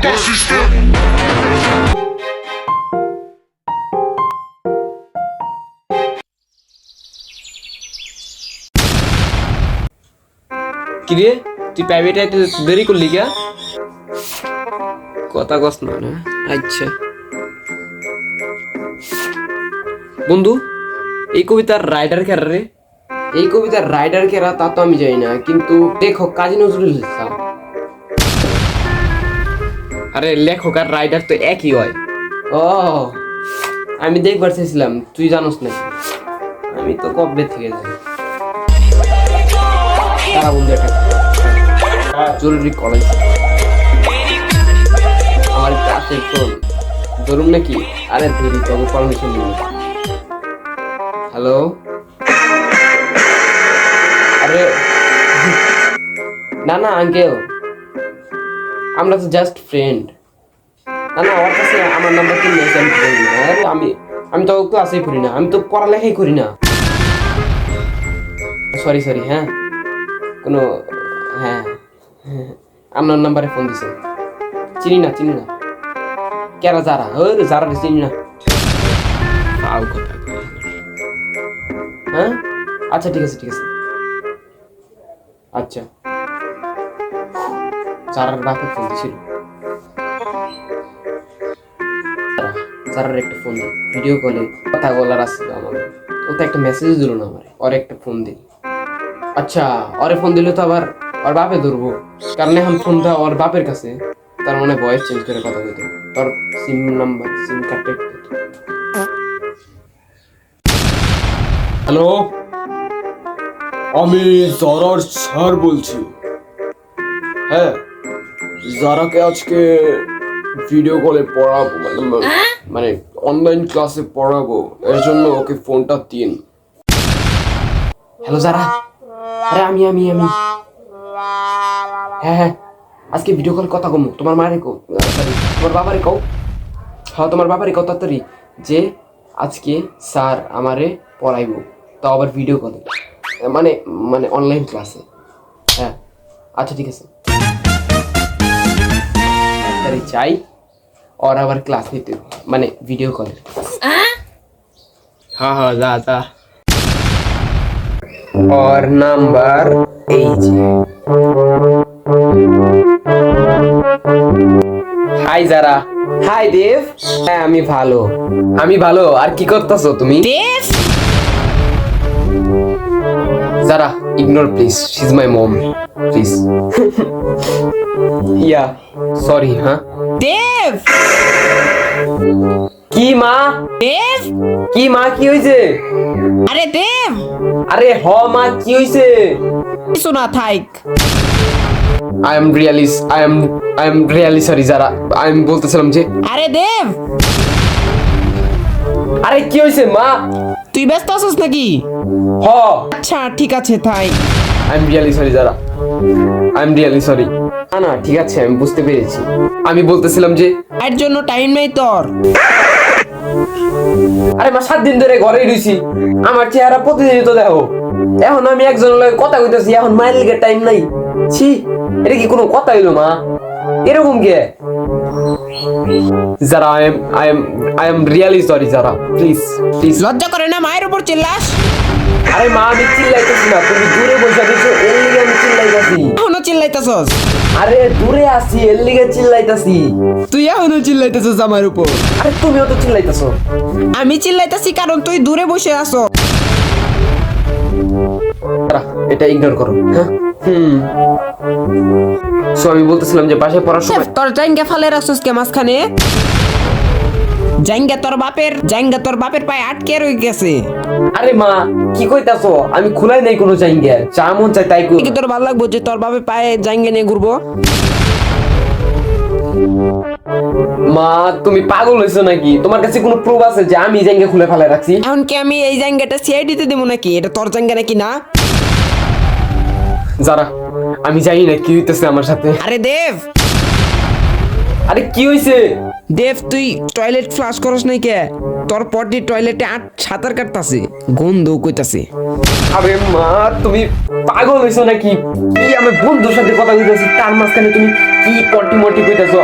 puta sistema. কিরে তুই প্রাইভেটে এত দেরি করলি গা? কথা কস না না? আচ্ছা বন্ধু, এই কবিতার রাইটার কারা রে? এই কবিতার রাইটার কারা তা তো আমি জানি না, কিন্তু লেখক কাজী নজরুল ইসলাম। আরে লেখক আর রাইটার তো একই হয়। ও আমি দেখবার চাইছিলাম, তুই জানোস না? আমি তো কবে থেকে জানি। তারা বন্ধু একটা জরুরি কল আছে আমার কাছের ফোন, ধরুন নাকি? আরে ধরি, তবে পারমিশন নিব। হ্যালো, আরে না না আঙ্কেল, আমরা তো জাস্ট ফ্রেন্ড। না না, আমার কাছে আমার নাম্বার কি নেই, আমি বলি না। আরে আমি তো ক্লাসেই পড়ি না, আমি তো পড়ালেখাই করি না। সরি সরি, হ্যাঁ কোনো হ্যাঁ আপনার নাম্বারে ফোন দিছে। চিনি না কেরা যারা যারা চিনি না। হ্যাঁ আচ্ছা ঠিক আছে আচ্ছা। যারার বাপে ফোন দিছিল, যারার একটা ফোন দিই, ভিডিও কলে কথা বলার আসছিল আমাদের। ও তো একটা মেসেজ দিল না আমার, ওর একটা ফোন দিই। আচ্ছা ওরে ফোন দিলে তো আবার ওর বাপে ধরবো, কারণ এখন ফোনটা ওর বাপের কাছে, তার মানে ভয়েস চেঞ্জ করে কথা বলতে। তোর সিম নাম্বার, সিম কার্ডটা। হ্যালো, আমি জারার স্যার বলছি। হ্যাঁ, জারাকে আজকে ভিডিও কলে পড়াবো, মানে অনলাইন ক্লাসে পড়াবো, এর জন্য ওকে ফোনটা দিন। হ্যালো যারা, আরে আমি হ্যাঁ আজকে ভিডিও কল কথা কমু। তোমার মারে কও, সরি তোমার বাবারে কও। হ্যাঁ তোমার বাবারে কও তাড়াতাড়ি, যে আজকে স্যার আমারে পড়াইবো, তাও আবার ভিডিও কলে, মানে অনলাইন ক্লাসে। হ্যাঁ আচ্ছা ঠিক আছে, তাড়াতাড়ি চাই। ওর আবার ক্লাস নিতে, মানে ভিডিও কলে। হ্যাঁ যা। ওর নাম্বার এই যে। হাই যারা। হাই দেব। হ্যাঁ আমি ভালো। আর কি করতেছো তুমি? Dev, Zara ignore please, she is my mom, please. Yeah sorry. হ্যাঁ দেব, কি মা? দেব, কি মা, কি হইছে? আরে দেব, আরে মা কি হইছে? কিছু না, থাক। I am really sorry যারা, আমি বলতেছিলাম যে, আরে দেব, আরে কি হইছে মা? তুই ব্যস্ত আছিস নাকি? হ আচ্ছা ঠিক আছে, থাক। I am really sorry যারা, I am really sorry। না ঠিক আছে, আমি বুঝতে পেরেছি। আমি বলতেছিলাম যে, এর জন্য টাইম নেই তোর। আরে মা 7 দিন ধরে ঘরেই রইছি, আমার চেহারা প্রতিদিনই তো দেখো। এখন আমি একজনের লগে কথা কইতাছি, এখন মাইল লিগে টাইম নাই। ছি, এটা কি কোনো কথা হইলো মা? এরকম কে? যারা I am really sorry যারা, প্লিজ। লজ্জা করে না মায়ের উপর চিল্লাস? আরে মা আমি চিল্লাইতেছি না, তুমি দূরে বসে দিছো, এর লিগে আমি চিল্লাইতাছি। এখনো চিল্লাইতেছস? আরে দূরে আছি, এর লিগে চিল্লাইতাছি। তুই এখনো চিল্লাইতেছস আমার উপর? আরে তুমিও তো চিল্লাইতাছো। আমি চিল্লাইতেছি কারণ তুই দূরে বসে আছো। এটা ইগনোর করো। হ্যাঁ সো আমি বলতেছিলাম যে বাসায় পড়ার সময় তোর জাঙ্গা ফালে রাখছস কে মাঝখানে? জাঙ্গা তোর বাপের পায়ে আটকে রয়ে গেছে। আরে মা কি কইতাছো? আমি খুলাই নাই কোনো জায়গা, যা মন চাই তাই করি। কি তোর ভালো লাগবো যে তোর বাপের পায়ে জাঙ্গা নিয়ে ঘুরবো? মা তুমি পাগল হইছো নাকি? তোমার কাছে কোনো প্রুফ আছে যে আমি জায়গা খুলে ফেলে রাখছি? এখন কি আমি এই জাঙ্গাটা সিআইডিতে দেবো নাকি? এটা তোর জাঙ্গা নাকি না? যারা আমি জানি না কি হইতেছে আমার সাথে। আরে দেব, আরে কি হইছে? দেব তুই টয়লেট ফ্লাশ করস নাই কে? তোর পটি টয়লেটে সাঁতার কাটতাছে, গন্ধ কইতাছে। আরে মা তুমি পাগল হইছো নাকি? কি আমি বন্ধুর সাথে কথা কইতাছি, তার মাঝখানে তুমি কি পটি মটি কইতাছো?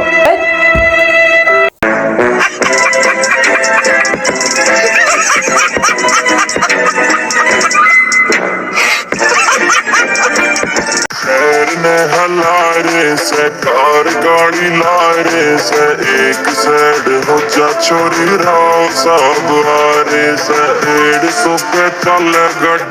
ने हलारे से कार गाड़ी लारे से एक साइड हो जा छोरी राव सब आरे से 150 पे चल गड्डी